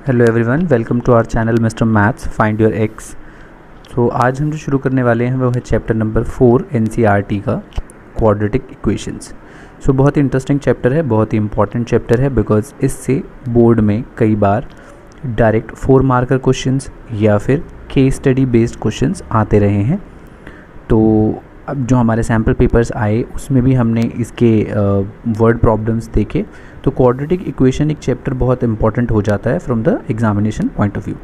Hello everyone, welcome to our channel Mister Maths find your x. तो आज हम जो शुरू करने वाले हैं वो है चैप्टर नंबर 4 एनसीईआरटी का क्वाड्रेटिक इक्वेशंस। सो बहुत ही इंटरेस्टिंग चैप्टर है, बहुत ही इंपॉर्टेंट चैप्टर है बिकॉज इससे बोर्ड में कई बार डायरेक्ट 4 मार्कर क्वेश्चंस या फिर केस स्टडी बेस्ड क्वेश्चंस आते रहे हैं। तो अब जो हमारे सैम्पल पेपर्स आए उसमें भी हमने इसके वर्ड प्रॉब्लम्स देखे। तो क्वाड्रेटिक इक्वेशन एक चैप्टर बहुत इंपॉर्टेंट हो जाता है from the examination point of view.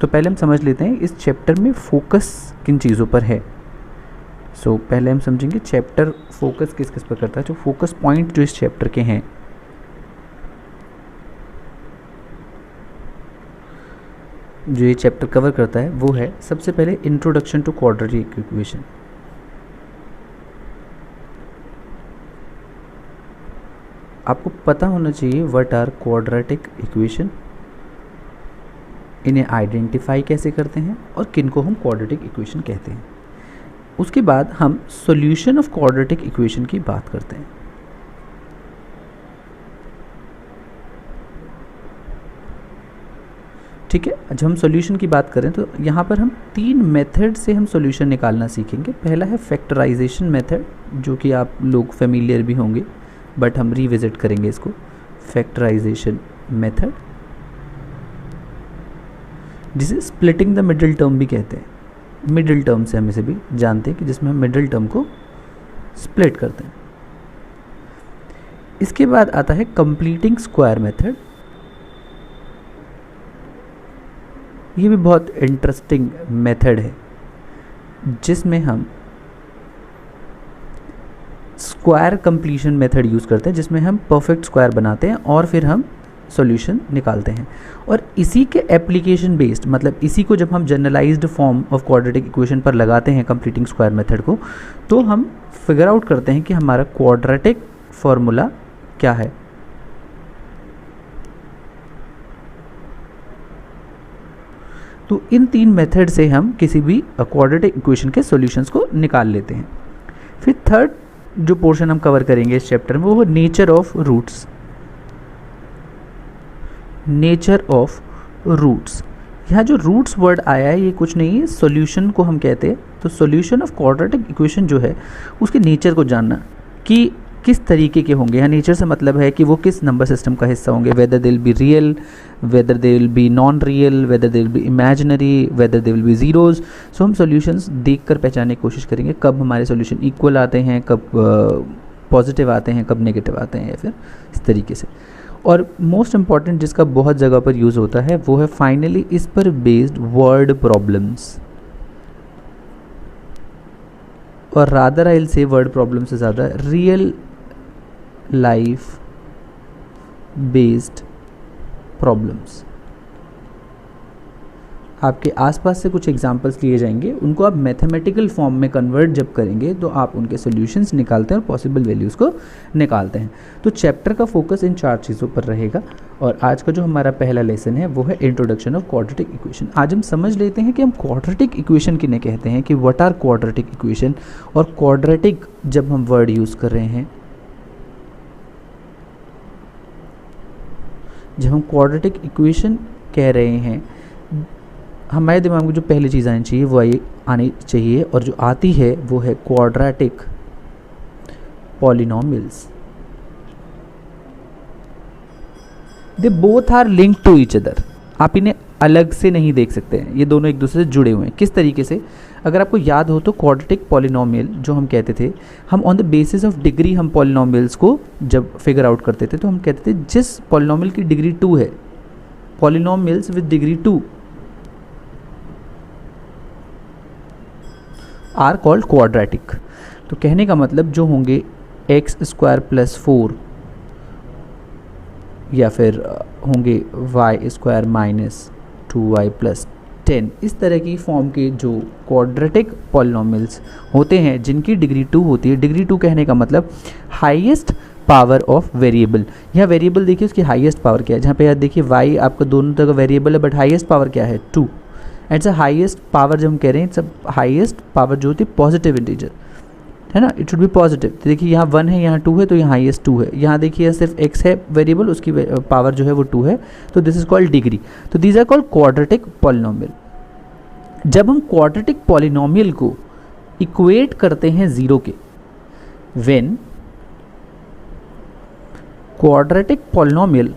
तो पहले हम समझ लेते हैं इस चैप्टर में फोकस किन चीज़ों पर है। सो पहले हम समझेंगे चैप्टर फोकस किस किस पर करता है। जो फोकस पॉइंट जो इस चैप्टर के हैं, जो ये चैप्टर कवर करता है वो है सबसे पहले इंट्रोडक्शन टू क्वाड्रेटिक इक्वेशन। आपको पता होना चाहिए व्हाट आर क्वाड्रेटिक इक्वेशन, इन्हें आइडेंटिफाई कैसे करते हैं और किन को हम क्वाड्रेटिक इक्वेशन कहते हैं। उसके बाद हम सॉल्यूशन ऑफ क्वाड्रेटिक इक्वेशन की बात करते हैं। ठीक है, जब हम सॉल्यूशन की बात करें तो यहाँ पर हम 3 मेथड से हम सॉल्यूशन निकालना सीखेंगे। पहला है फैक्टराइजेशन मेथड, जो कि आप लोग फेमिलियर भी होंगे बट हम रिविजिट करेंगे इसको। फैक्टराइजेशन मेथड जिसे स्प्लिटिंग द मिडिल टर्म भी कहते हैं। मिडिल टर्म से हम इसे भी जानते हैं कि जिसमें हम मिडिल टर्म को स्प्लिट करते हैं। इसके बाद आता है कंप्लीटिंग स्क्वायर मेथड। ये भी बहुत इंटरेस्टिंग मेथड है जिसमें हम स्क्वायर कंप्लीशन मेथड यूज़ करते हैं, जिसमें हम परफेक्ट स्क्वायर बनाते हैं और फिर हम सॉल्यूशन निकालते हैं। और इसी के एप्लीकेशन बेस्ड, मतलब इसी को जब हम generalised form of quadratic equation पर लगाते हैं कंप्लीटिंग स्क्वायर मेथड को, तो हम फिगर आउट करते हैं कि हमारा क्वाड्रेटिक फॉर्मूला क्या है। तो इन 3 मेथड से हम किसी भी क्वाड्रेटिक इक्वेशन के सॉल्यूशंस को निकाल लेते हैं। फिर थर्ड जो पोर्शन हम कवर करेंगे इस चैप्टर में वो है nature of roots. Nature of roots, यहाँ जो रूट्स वर्ड आया है ये कुछ नहीं है, सॉल्यूशन को हम कहते हैं। तो सॉल्यूशन ऑफ क्वाड्रेटिक इक्वेशन जो है उसके नेचर को जानना कि किस तरीके के होंगे। यहाँ नेचर से मतलब है कि वो किस नंबर सिस्टम का हिस्सा होंगे, whether they will be real, whether they will be non real, whether they will be imaginary, whether they will be zeros. So हम सॉल्यूशंस देखकर पहचानने की कोशिश करेंगे कब हमारे सॉल्यूशन इक्वल आते हैं, कब पॉजिटिव आते हैं, कब नेगेटिव आते हैं, या फिर इस तरीके से। और मोस्ट इंपॉर्टेंट जिसका बहुत जगह पर यूज़ होता है वो है फाइनली इस पर बेस्ड वर्ड प्रॉब्लम्स। और rather I will say word problem से ज़्यादा रियल लाइफ बेस्ड प्रॉब्लम्स। आपके आसपास से कुछ एग्जांपल्स लिए जाएंगे, उनको आप मैथमेटिकल फॉर्म में कन्वर्ट जब करेंगे तो आप उनके सॉल्यूशंस निकालते हैं और पॉसिबल वैल्यूज़ को निकालते हैं। तो चैप्टर का फोकस इन 4 चीज़ों पर रहेगा। और आज का जो हमारा पहला लेसन है वो है इंट्रोडक्शन ऑफ क्वाड्रेटिक इक्वेशन। आज हम समझ लेते हैं कि हम क्वाड्रेटिक इक्वेशन किन्हें कहते हैं, कि व्हाट आर क्वाड्रेटिक इक्वेशन, और क्वाड्रेटिक जब हम वर्ड यूज़ कर रहे हैं, जब हम क्वाड्रेटिक इक्वेशन कह रहे हैं, हमारे दिमाग में जो पहली चीज़ आनी चाहिए वो आनी चाहिए, और जो आती है वो है quadratic polynomials. They both are link to each other. आप इन्हें अलग से नहीं देख सकते हैं, ये दोनों एक दूसरे से जुड़े हुए हैं। किस तरीके से, अगर आपको याद हो तो क्वाड्रेटिक पॉलिनोमियल जो हम कहते थे, हम on the basis of degree हम पॉलिनोमियल्स को जब फिगर आउट करते थे तो हम कहते थे जिस पॉलिनोमियल की डिग्री 2 है, polynomials with degree 2 are called quadratic. तो कहने का मतलब जो होंगे x² + 4 या फिर होंगे y² - 2y + 10, इस तरह की फॉर्म के जो क्वाड्रेटिक पॉलिनोमियल्स होते हैं जिनकी डिग्री 2 होती है। डिग्री 2 कहने का मतलब हाईएस्ट पावर ऑफ वेरिएबल। यहाँ वेरिएबल देखिए उसकी हाईएस्ट पावर क्या है, जहाँ पे यार देखिए y आपका दोनों तरह का वेरिएबल है बट हाईएस्ट पावर क्या है 2। एट्स अ हाईएस्ट पावर जब हम कह रहे हैं, इट्स अ हाईएस्ट पावर जो होती है पॉजिटिव इंटीजर। है ना, इट शुड बी पॉजिटिव। तो देखिए यहाँ 1 है, यहाँ 2 है, तो यहाँ हाईएस्ट 2 है। यहाँ देखिए सिर्फ x है वेरिएबल, उसकी पावर जो है वो 2 है, तो दिस इज कॉल्ड डिग्री। तो these are called quadratic polynomial. जब हम क्वाड्रेटिक पॉलिनोमियल को इक्वेट करते हैं ज़ीरो के, when quadratic polynomial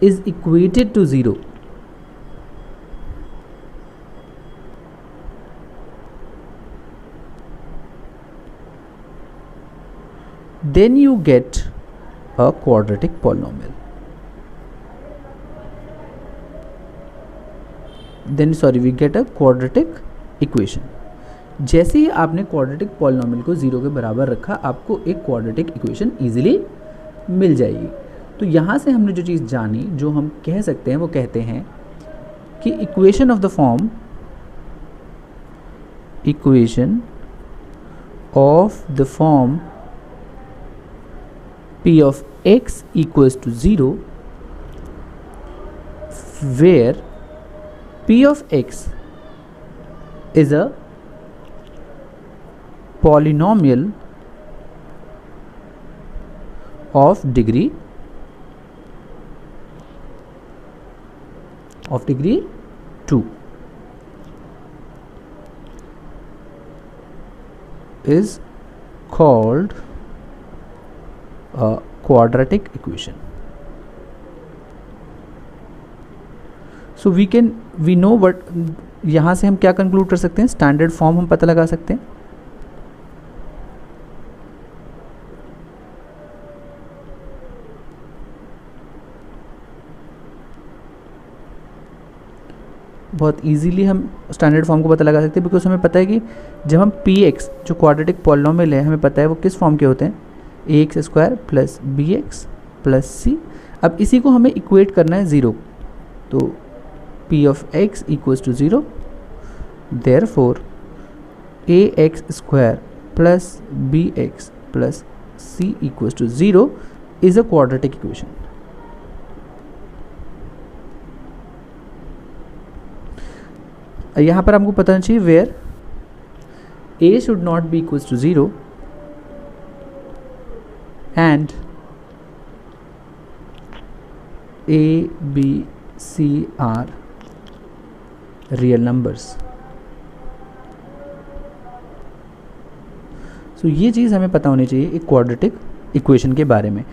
is equated to 0, then you get a quadratic polynomial. Then we get a quadratic equation. जैसे ही आपने quadratic polynomial को 0 के बराबर रखा, आपको एक क्वाड्रेटिक इक्वेशन इजीली मिल जाएगी। तो यहाँ से हमने जो चीज़ जानी, जो हम कह सकते हैं, वो कहते हैं कि equation of the form, equation of the form p of x equals to 0, where p of x is a polynomial of degree 2, is called a quadratic equation. So we know what, यहाँ से हम क्या conclude कर सकते हैं, standard form हम पता लगा सकते हैं। बहुत इजीली हम स्टैंडर्ड फॉर्म को पता लगा सकते हैं, बिकॉज हमें पता है कि जब हम px जो क्वाड्रेटिक पॉलिनोमियल है, हमें पता है वो किस फॉर्म के होते हैं, ax square plus bx plus c। अब इसी को हमें इक्वेट करना है 0, तो p of x equals to 0, therefore ax square plus bx plus c equals to 0 is a quadratic equation. यहाँ पर हमको पता चाहिए where a should not be equals to 0 and a, b, c are real numbers. So ये चीज़ हमें पता होनी चाहिए एक क्वाड्रेटिक इक्वेशन के बारे में।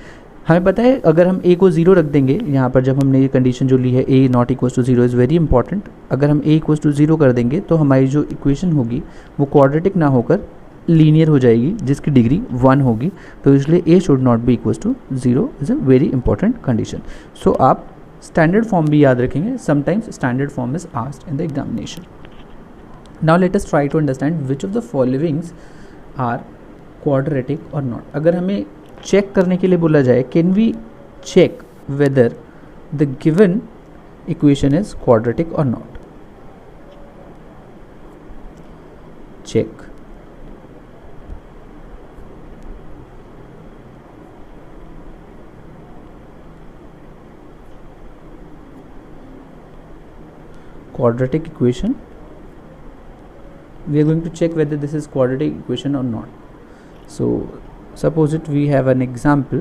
हमें पता है अगर हम a को 0 रख देंगे, यहाँ पर जब हमने ये कंडीशन जो ली है a not equals to 0 is very important. अगर हम a इक्वल्स टू 0 कर देंगे तो हमारी जो इक्वेशन होगी वो क्वाड्रेटिक ना होकर लीनियर हो जाएगी, जिसकी डिग्री 1 होगी। तो इसलिए a should not be equals to 0 is a very important condition. So आप स्टैंडर्ड फॉर्म भी याद रखेंगे, sometimes standard form is asked in the examination. Now let us try to understand which of the followings are quadratic और not. अगर हमें check करने के लिए बोला जाए, can we check whether the given equation is quadratic और not. Check quadratic equation, we are going to check whether this is quadratic equation or not. So suppose it we have an example.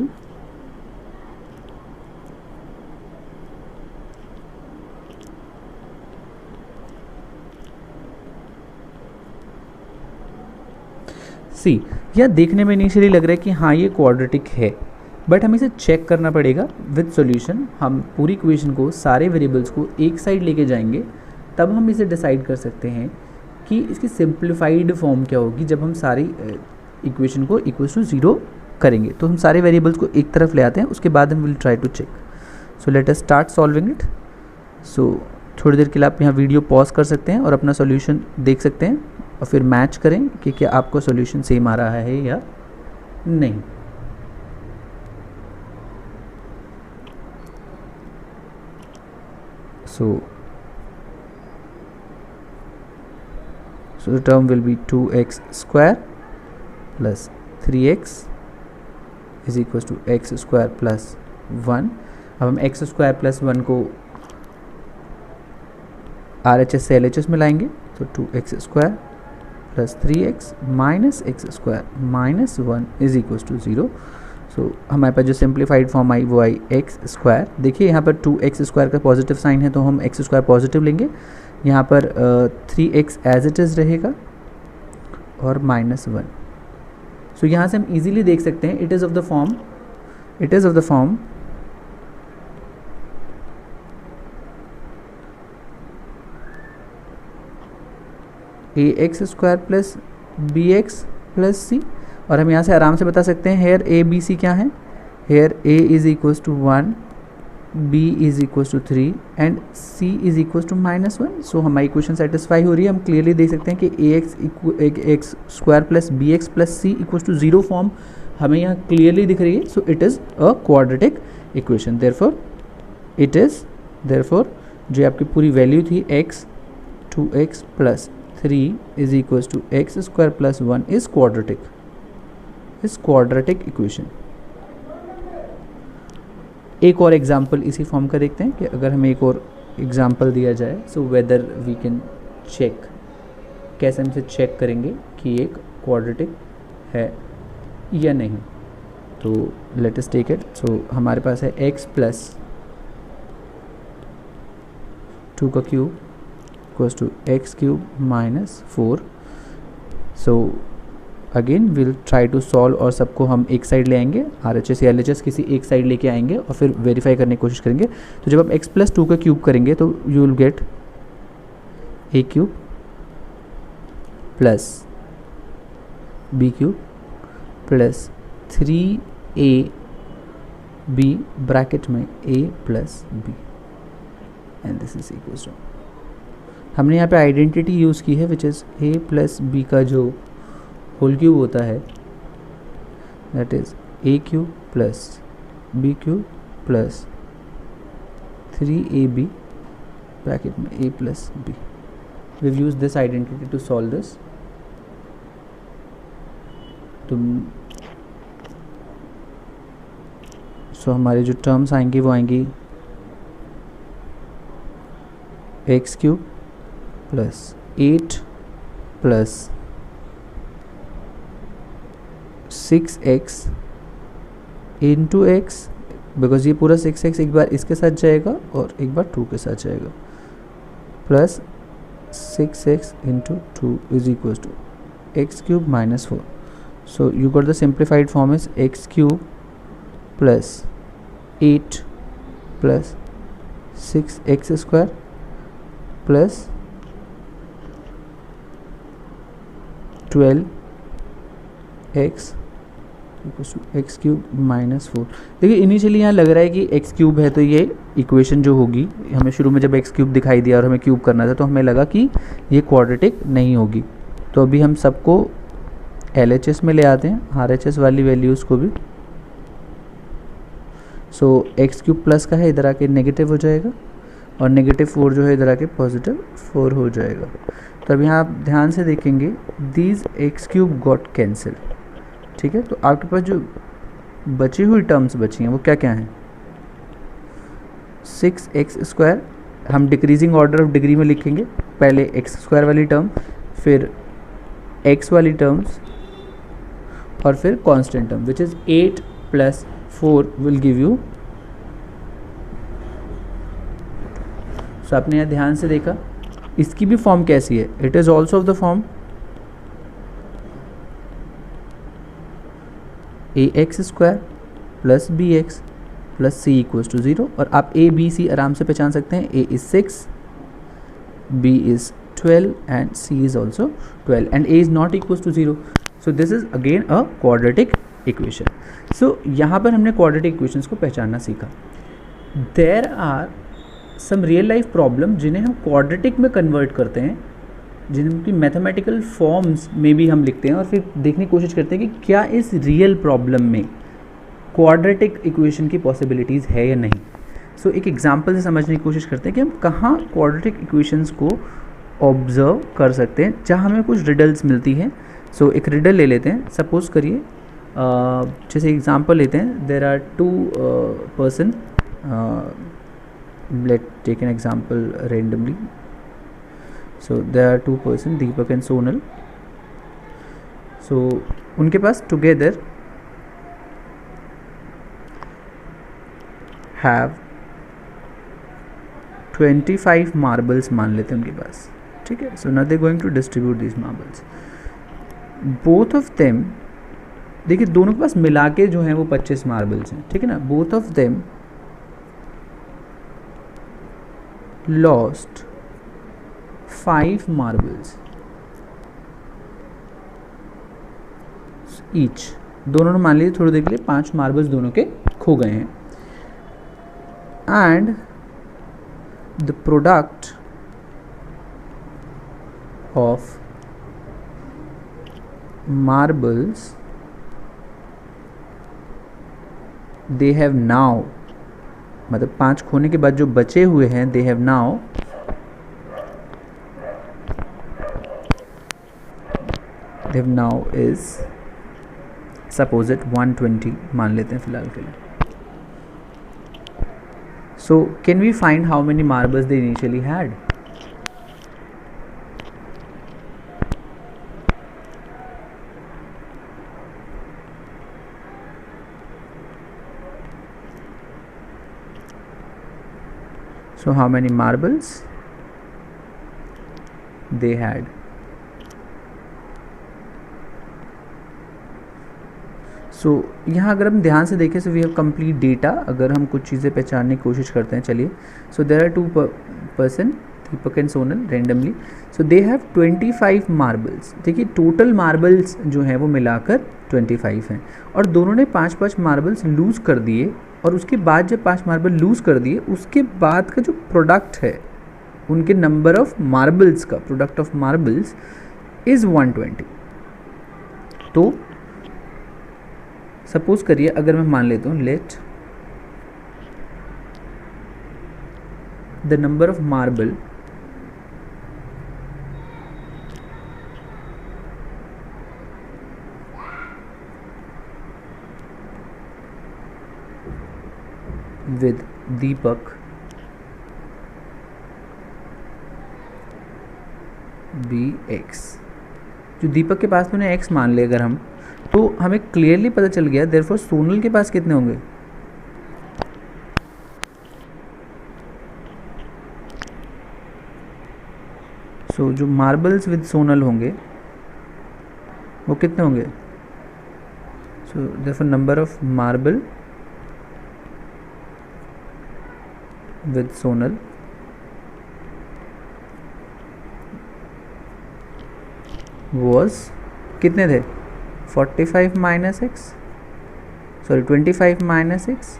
सी यह देखने में initially लग रहा है कि हाँ ये क्वाड्रेटिक है, बट हमें इसे चेक करना पड़ेगा विद सॉल्यूशन। हम पूरी इक्वेशन को, सारे वेरिएबल्स को एक साइड लेके जाएंगे, तब हम इसे डिसाइड कर सकते हैं कि इसकी सिंप्लीफाइड फॉर्म क्या होगी जब हम सारी इक्वेशन को इक्वल्स टू 0 करेंगे। तो हम सारे वेरिएबल्स को एक तरफ ले आते हैं, उसके बाद हम will try to check. So let us start solving it. So थोड़ी देर के लिए आप यहाँ वीडियो पॉज कर सकते हैं और अपना सॉल्यूशन देख सकते हैं और फिर मैच करें कि क्या आपको सॉल्यूशन सेम आ रहा है या नहीं। So the term will be 2x square plus 3x is equals to x square plus 1। अब हम x square plus 1 को RHS से LHS में लाएंगे तो 2x² plus 3x minus x² minus 1 is equal to 0। So हमारे पास जो सिंप्लीफाइड फॉर्म आई वो आई x²। देखिए यहाँ पर 2x² का पॉजिटिव साइन है तो हम x² पॉजिटिव लेंगे, यहाँ पर 3x एज इट इज़ रहेगा और माइनस 1। सो यहाँ से हम इजीली देख सकते हैं it is of the form ax² plus bx plus c, और हम यहाँ से आराम से बता सकते हैं हेयर a b c क्या है। Here a is equals to 1, b is equals to 3 and c is equals to -1। So हमारी इक्वेशन सेटिस्फाई हो रही है। हम क्लियरली देख सकते हैं कि ax² plus bx plus c equals to 0 form हमें यहाँ क्लियरली दिख रही है। So it is a quadratic equation. Therefore जो आपकी पूरी वैल्यू थी x 2x plus 3 is equals to x² plus 1 is quadratic equation. एक और एग्जाम्पल इसी फॉर्म का देखते हैं कि अगर हमें एक और एग्जाम्पल दिया जाए, so whether we can check, कैसे हम इसे चेक करेंगे कि एक क्वाड्रेटिक है या नहीं। तो let us take it. So हमारे पास है x प्लस 2 का cube equals to x³ minus 4। So again will try to solve, और सबको हम एक साइड ले आएंगे, RHS या LHS किसी एक साइड लेके आएंगे और फिर वेरीफाई करने की कोशिश करेंगे। तो जब आप x प्लस 2 का क्यूब करेंगे तो you will get a³ plus b³ plus 3ab bracket में a plus b and this is equals to, हमने यहाँ पे आइडेंटिटी यूज़ की है which is a plus b का जो होल क्यूब होता है that is a³ plus b³ plus 3ab bracket में a plus b। We use this identity to solve this. तो सो हमारे जो टर्म्स आएंगी वो आएंगी x³ plus 8 plus 6x into x, because ये पूरा 6x एक बार इसके साथ जाएगा और एक बार 2 के साथ जाएगा, plus 6x into 2 is equal to x³ minus 4। So you got the simplified form is x³ plus 8 plus 6x² plus 12x x³ minus 4। देखिए इनिशियली यहाँ लग रहा है कि x³ है तो ये इक्वेशन जो होगी, हमें शुरू में जब x³ दिखाई दिया और हमें क्यूब करना था तो हमें लगा कि ये क्वाड्रेटिक नहीं होगी। तो अभी हम सबको LHS में ले आते हैं, RHS वाली वैल्यूज़ को भी। सो x³ प्लस का है, इधर आके नेगेटिव हो जाएगा, और नेगेटिव 4 जो है इधर आके पॉजिटिव 4 हो जाएगा। तो अब यहाँ आप ध्यान से देखेंगे दीज x³ गॉट कैंसिल। ठीक है, तो आपके पास जो बची हुई टर्म्स बची हैं वो क्या क्या हैं। 6x², हम डिक्रीजिंग ऑर्डर ऑफ डिग्री में लिखेंगे, पहले x² वाली टर्म, फिर x वाली टर्म्स, और फिर constant term which is 8 plus 4 will give you. So आपने यहाँ ध्यान से देखा इसकी भी फॉर्म कैसी है, it is also of the form ax² plus bx plus c equals to 0, और आप a b c आराम से पहचान सकते हैं। a is 6, b is 12 and c is also 12 and a is not equals to 0। So this is again a quadratic equation. So यहाँ पर हमने क्वाड्रेटिक इक्वेशंस को पहचानना सीखा। There are some real life problem जिन्हें हम क्वाड्रेटिक में convert करते हैं, जिनकी मैथमेटिकल फॉर्म्स में भी हम लिखते हैं, और फिर देखने की कोशिश करते हैं कि क्या इस रियल प्रॉब्लम में क्वाड्रेटिक इक्वेशन की पॉसिबिलिटीज़ है या नहीं। सो एक एग्जांपल से समझने की कोशिश करते हैं कि हम कहाँ क्वाड्रेटिक इक्वेशंस को ऑब्जर्व कर सकते हैं जहाँ हमें कुछ रिडल्स मिलती हैं। सो एक रिडल ले लेते हैं, सपोज करिए जैसे एग्जांपल लेते हैं, there are 2 person, let take an example randomly, so there are 2 person, Deepak and Sonal. So उनके पास टुगेदर हैव 25 मार्बल्स मान लेते हैं उनके पास. ठीक है. So now they going to distribute this marbles. Both of them, देखिए दोनों के पास मिला के जो हैं वो 25 मार्बल्स हैं. ठीक है ना. Both of them lost 5 marbles each. दोनों ने मान लीजिए थोड़ी देर के लिए 5 मार्बल्स दोनों के खो गए हैं. And the product of marbles they have now, मतलब 5 खोने के बाद जो बचे हुए हैं they have now is suppose it 120 मान लेते हैं फिलहाल के लिए. So can we find how many marbles they initially had? So how many marbles they had? So यहाँ अगर हम ध्यान से देखें so we have complete data. अगर हम कुछ चीज़ें पहचानने की कोशिश करते हैं, चलिए. So there are 2 person, Deepak and Sonal, randomly. So they have 25 marbles. देखिए टोटल मार्बल्स जो हैं वो मिलाकर 25 हैं और दोनों ने 5-5 मार्बल्स लूज़ कर दिए. और उसके बाद जब 5 मार्बल लूज़ कर दिए उसके बाद का जो प्रोडक्ट है उनके नंबर ऑफ मार्बल्स का, प्रोडक्ट ऑफ मार्बल्स इज़ 120. तो सपोज करिए अगर मैं मान लेता हूँ let the number of marble with Deepak be x. जो दीपक के पास मैंने x मान लिया अगर हम, तो हमें क्लियरली पता चल गया देयरफॉर सोनल के पास कितने होंगे. सो जो मार्बल्स विद सोनल होंगे वो कितने होंगे. So therefore number of marble with Sonal was कितने थे 45 minus x, sorry 25 minus x,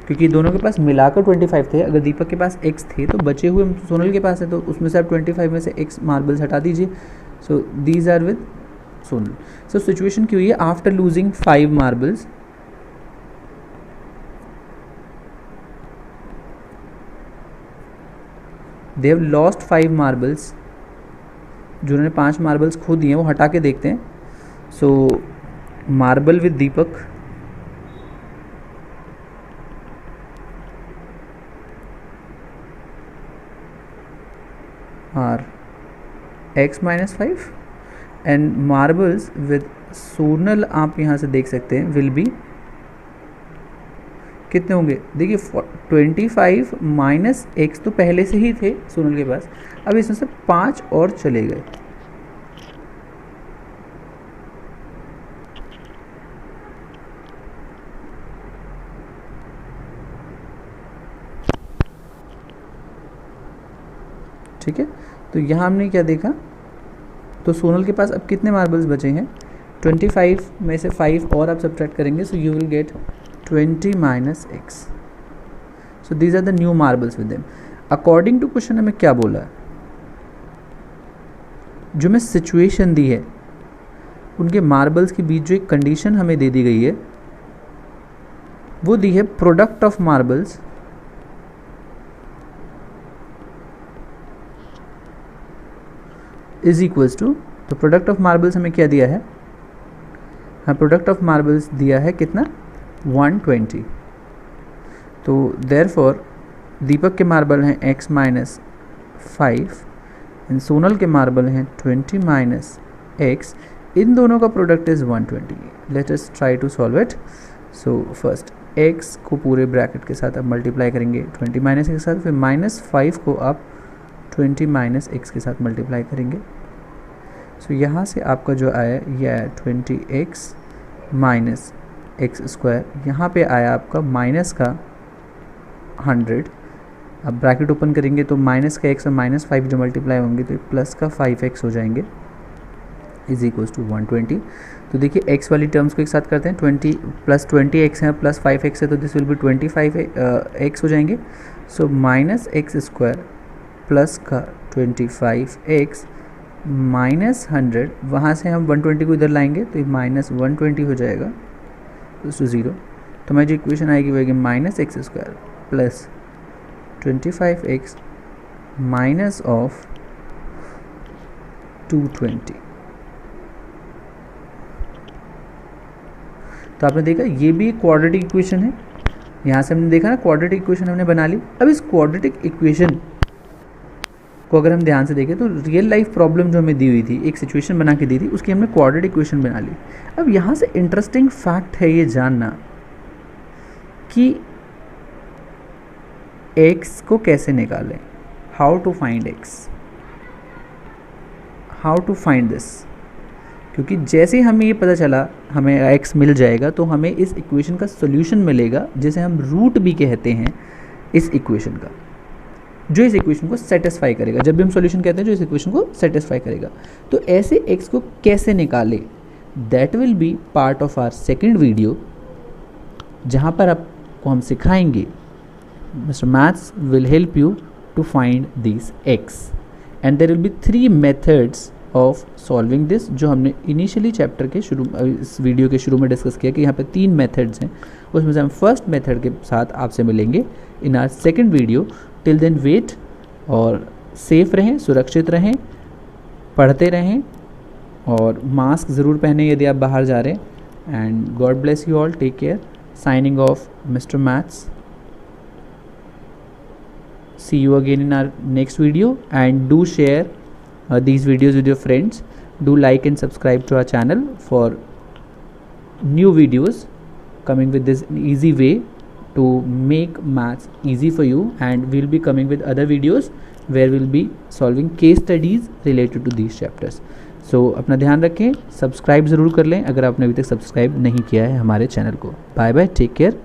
क्योंकि दोनों के पास मिलाकर 25 थे. अगर दीपक के पास x थे तो बचे हुए सोनल के पास है तो उसमें से आप 25 में से x मार्बल्स हटा दीजिए. So these are with Sonal. So situation क्या हुई है after losing 5 marbles they have lost 5 marbles. जिन्होंने 5 मार्बल्स खो दिए हैं वो हटा के देखते हैं. So marble with Deepak are x minus 5 and marbles with Sonal आप यहाँ से देख सकते हैं विल बी कितने होंगे. देखिए 25 माइनस एक्स तो पहले से ही थे सोनल के पास, अब इसमें से 5 और चले गए. ठीक है. तो यहाँ हमने क्या देखा, तो सोनल के पास अब कितने मार्बल्स बचे हैं 25 में से 5 और आप सब्ट्रैक्ट करेंगे so you will gate 20 minus x. So these are the new marbles with them. According to question हमें क्या बोला है, जो मैं सिचुएशन दी है उनके मार्बल्स के बीच जो एक कंडीशन हमें दे दी गई है वो दी है product of marbles is equals to, तो प्रोडक्ट ऑफ मार्बल्स हमें क्या दिया है, हाँ प्रोडक्ट ऑफ मार्बल्स दिया है कितना 120. तो देयरफॉर दीपक के मार्बल हैं x माइनस 5 एंड सोनल के मार्बल हैं 20 माइनस x, इन दोनों का product is 120। Let us try to solve it. So first x को पूरे ब्रैकेट के साथ आप मल्टीप्लाई करेंगे 20 माइनस के साथ, फिर -5 को आप 20 माइनस x के साथ मल्टीप्लाई करेंगे। सो यहाँ से आपका जो आया ये आया 20x माइनस एक्स स्क्वायर, यहाँ पे आया आपका माइनस का 100। अब ब्रैकेट ओपन करेंगे तो माइनस का x और -5 जो मल्टीप्लाई होंगे तो प्लस का 5x हो जाएंगे इज इक्वल्स टू 120। तो देखिए x वाली टर्म्स को एक साथ करते हैं, 20 प्लस 20x है प्लस 5x है तो दिस विल बी 25x हो जाएंगे। So minus x square plus का 25x माइनस 100, वहाँ से हम 120 को इधर लाएंगे तो ये माइनस 120 हो जाएगा टू 0। तो हमारी जो इक्वेशन आएगी वो आएगी minus x square plus 25x minus of 220। तो आपने देखा ये भी एक क्वाड्रेटिक इक्वेशन है, यहाँ से हमने देखा ना क्वाड्रेटिक इक्वेशन हमने बना ली। अब इस क्वाड्रेटिक इक्वेशन को अगर हम ध्यान से देखें तो रियल लाइफ प्रॉब्लम जो हमें दी हुई थी, एक सिचुएशन बना के दी थी, उसकी हमने क्वाड्रेटिक इक्वेशन बना ली। अब यहाँ से इंटरेस्टिंग फैक्ट है ये जानना कि x को कैसे निकालें, how to find x, how to find this. क्योंकि जैसे हमें ये पता चला हमें x मिल जाएगा तो हमें इस इक्वेशन का सोल्यूशन मिलेगा जिसे हम रूट भी कहते हैं इस इक्वेशन का, जो इस इक्वेशन को सेटिस्फाई करेगा। जब भी हम सॉल्यूशन कहते हैं जो इस इक्वेशन को सेटिस्फाई करेगा, तो ऐसे x को कैसे निकालें, that will be part of our second video, जहाँ पर आपको हम सिखाएंगे Mister Maths will help you to find this x and there will be 3 methods of solving this, जो हमने इनिशियली चैप्टर के शुरू इस वीडियो के शुरू में डिस्कस किया कि यहाँ पे 3 मेथड्स हैं, उसमें से हम फर्स्ट मेथड के साथ आपसे मिलेंगे in our second video. Till then wait और सेफ रहें, सुरक्षित रहें, पढ़ते रहें और मास्क ज़रूर पहनें यदि आप बाहर जा रहे हैं। And God bless you all, take care, signing off Mister Maths. See you again in our next video and do share these videos with your friends. Do like and subscribe to our channel for new videos coming with this easy way to make maths easy for you, and we'll be coming with other videos where we'll be solving case studies related to these chapters. So अपना ध्यान रखें, subscribe ज़रूर कर लें अगर आपने अभी तक सब्सक्राइब नहीं किया है हमारे चैनल को। Bye bye, take care.